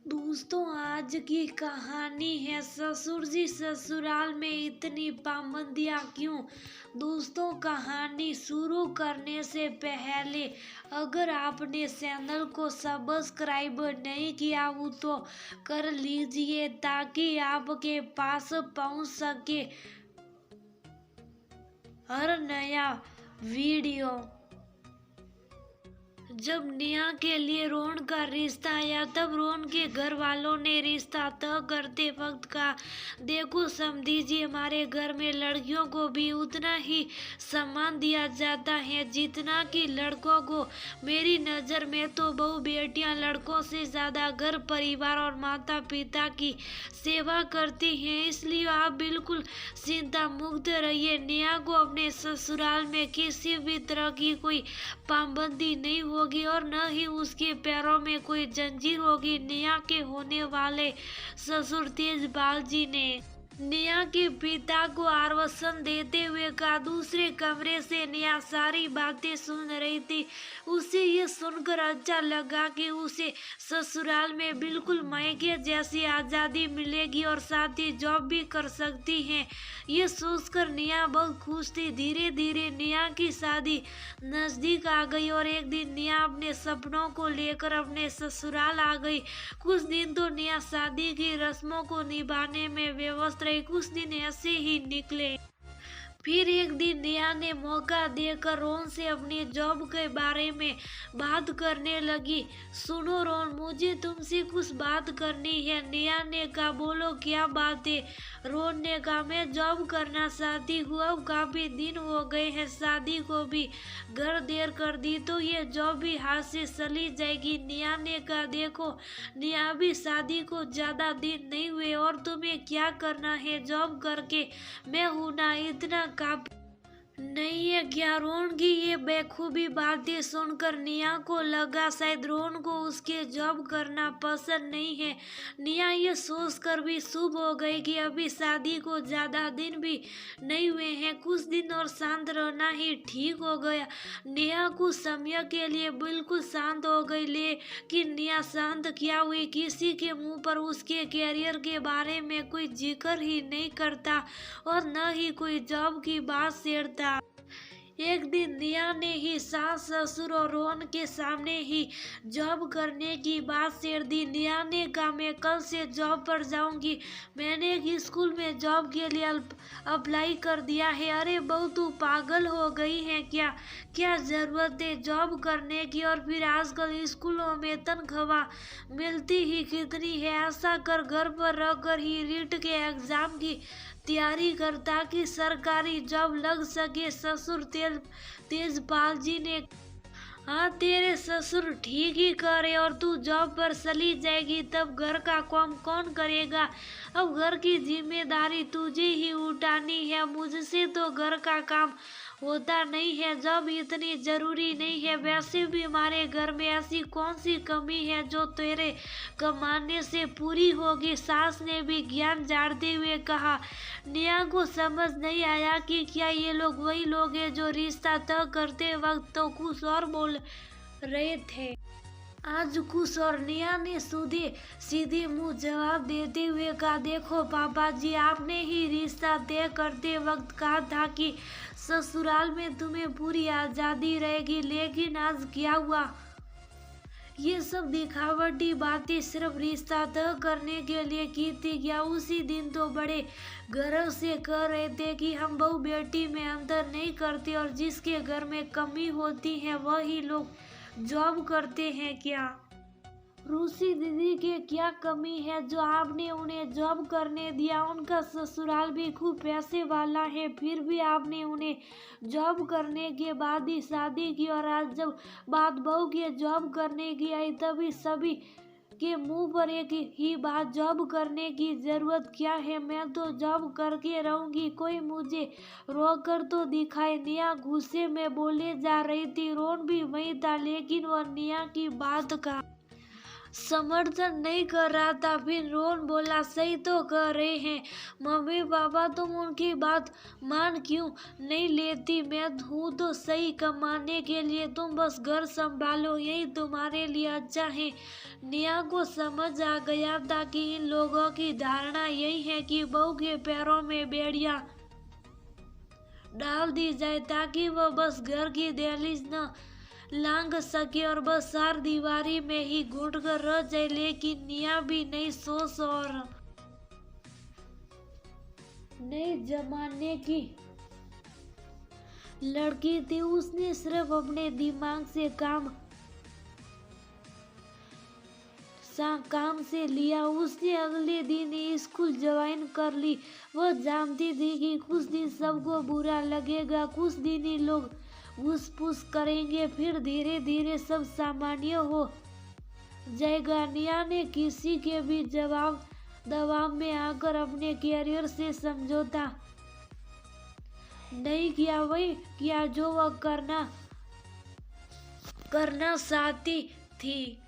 दोस्तों, आज की कहानी है ससुर जी ससुराल में इतनी पाबंदियां क्यों। दोस्तों, कहानी शुरू करने से पहले अगर आपने चैनल को सब्सक्राइब नहीं किया हो तो कर लीजिए ताकि आपके पास पहुंच सके हर नया वीडियो। जब नेहा के लिए रोहन का रिश्ता आया तब रोहन के घर वालों ने रिश्ता तय करते वक्त कहा, देखो समधी जी, हमारे घर में लड़कियों को भी उतना ही सम्मान दिया जाता है जितना कि लड़कों को। मेरी नज़र में तो बहू बेटियां लड़कों से ज़्यादा घर परिवार और माता पिता की सेवा करती हैं, इसलिए आप बिल्कुल चिंता मुक्त रहिए। नेहा को अपने ससुराल में किसी भी तरह की कोई पाबंदी नहीं होगी और न ही उसके पैरों में कोई जंजीर होगी। नेहा के होने वाले ससुर तेजपाल जी ने नेहा के पिता को आश्वासन देते हुए कहा। दूसरे कमरे से नेहा सारी बातें सुन रही थी। उसे ये सुनकर अच्छा लगा कि उसे ससुराल में बिल्कुल मायके जैसी आज़ादी मिलेगी और साथ ही जॉब भी कर सकती हैं। ये सोचकर नेहा बहुत खुश थी। धीरे धीरे नेहा की शादी नज़दीक आ गई और एक दिन नेहा अपने सपनों को लेकर अपने ससुराल आ गई। कुछ दिन तो नेहा शादी की रस्मों को निभाने में व्यस्त रही। कुछ दिन ऐसे ही निकले। फिर एक दिन नेहा ने मौका देकर रोहन से अपनी जॉब के बारे में बात करने लगी। सुनो रोहन, मुझे तुमसे कुछ बात करनी है। नेहा ने कहा, बोलो क्या बात है। रोहन ने कहा, मैं जॉब करना चाहती हूँ। अब काफी दिन हो गए हैं, शादी को भी घर देर कर दी तो ये जॉब भी हाथ से चली जाएगी। नेहा ने कहा, देखो नेहा, भी शादी को ज्यादा दिन नहीं हुए और तुम्हें क्या करना है जॉब करके, मैं हूं ना, इतना काफी नहीं है क्या। रोहन की ये बेखूबी बातें सुनकर नेहा को लगा शायद रोहन को उसके जॉब करना पसंद नहीं है। नेहा ये सोचकर भी शुभ हो गई कि अभी शादी को ज्यादा दिन भी नहीं हुए हैं, कुछ दिन और शांत रहना ही ठीक हो गया। नेहा कुछ समय के लिए बिल्कुल शांत हो गई, लेकिन नेहा शांत क्या हुई, किसी के मुंह पर उसके कैरियर के बारे में कोई जिक्र ही नहीं करता और न ही कोई जॉब की बात छेड़ता। एक दिन नेहा ने ही सास ससुर और रोहन के सामने ही जॉब करने की बात छेड़ दी। नेहा ने कहा, मैं कल से जॉब पर जाऊंगी। मैंने एक स्कूल में जॉब के लिए अप्लाई कर दिया है। अरे बहू, तू पागल हो गई है क्या? क्या जरूरत है जॉब करने की? और फिर आजकल स्कूलों में तनख्वाह मिलती ही कितनी है। ऐसा कर घर पर रहकर ही रीट के एग्जाम की तैयारी कर ताकि सरकारी जॉब लग सके। ससुर तेजपाल जी ने, हाँ तेरे ससुर ठीक ही करे और तू जॉब पर चली जाएगी तब घर का काम कौन करेगा। अब घर की जिम्मेदारी तुझे ही उठानी है। मुझसे तो घर का काम होता नहीं है। जॉब इतनी जरूरी नहीं है। वैसे भी हमारे घर में ऐसी कौन सी कमी है जो तेरे कमाने से पूरी होगी। सास ने भी ज्ञान झाड़ते हुए कहा। नेहा को समझ नहीं आया कि क्या ये लोग वही लोग हैं जो रिश्ता तय करते वक्त तो कुछ और बोल रहे थे। आज कुछ और नेहा ने सीधे मुंह जवाब देते हुए कहा, देखो पापा जी, आपने ही रिश्ता तय करते वक्त कहा था कि ससुराल में तुम्हें पूरी आजादी रहेगी, लेकिन आज क्या हुआ। ये सब दिखावटी बातें सिर्फ रिश्ता तय करने के लिए की थी क्या? उसी दिन तो बड़े गर्व से कह रहे थे कि हम बहू बेटी में अंतर नहीं करते और जिसके घर में कमी होती है वही लोग जॉब करते हैं क्या? रूसी दीदी के क्या कमी है जो आपने उन्हें जॉब करने दिया? उनका ससुराल भी खूब पैसे वाला है, फिर भी आपने उन्हें जॉब करने के बाद ही शादी की। और आज जब बात बहू के जॉब करने की आई तभी सभी के मुंह पर एक ही बात, जॉब करने की जरूरत क्या है, मैं तो जॉब करके रहूंगी, कोई मुझे रोक कर तो दिखाए। नेहा गुस्से में बोले जा रही थी। रोहन भी वही था, लेकिन वह नेहा की बात का समर्थन नहीं कर रहा था। फिर रोहन बोला, सही तो कर रहे हैं मम्मी पापा, तुम उनकी बात मान क्यों नहीं लेती? मैं हूँ तो सही कमाने के लिए, तुम बस घर संभालो, यही तुम्हारे लिए अच्छा है। नेहा को समझ आ गया था कि इन लोगों की धारणा यही है कि बहू के पैरों में बेड़ियां डाल दी जाए ताकि वह बस घर की दहलीज न लांग सके और बस चार दीवारी में ही घुट कर रह जाए। लेकिन नेहा भी नई सोच और नए जमाने की लड़की थी। उसने सिर्फ अपने दिमाग से काम से लिया। उसने अगले दिन स्कूल ज्वाइन कर ली। वह जानती थी कि कुछ दिन सबको बुरा लगेगा, कुछ दिन ही लोग घूस फूस करेंगे, फिर धीरे धीरे सब सामान्य हो जाएगा। नेहा ने किसी के भी दबाव में आकर अपने कैरियर से समझौता नहीं किया। वही किया जो वह करना चाहती थी।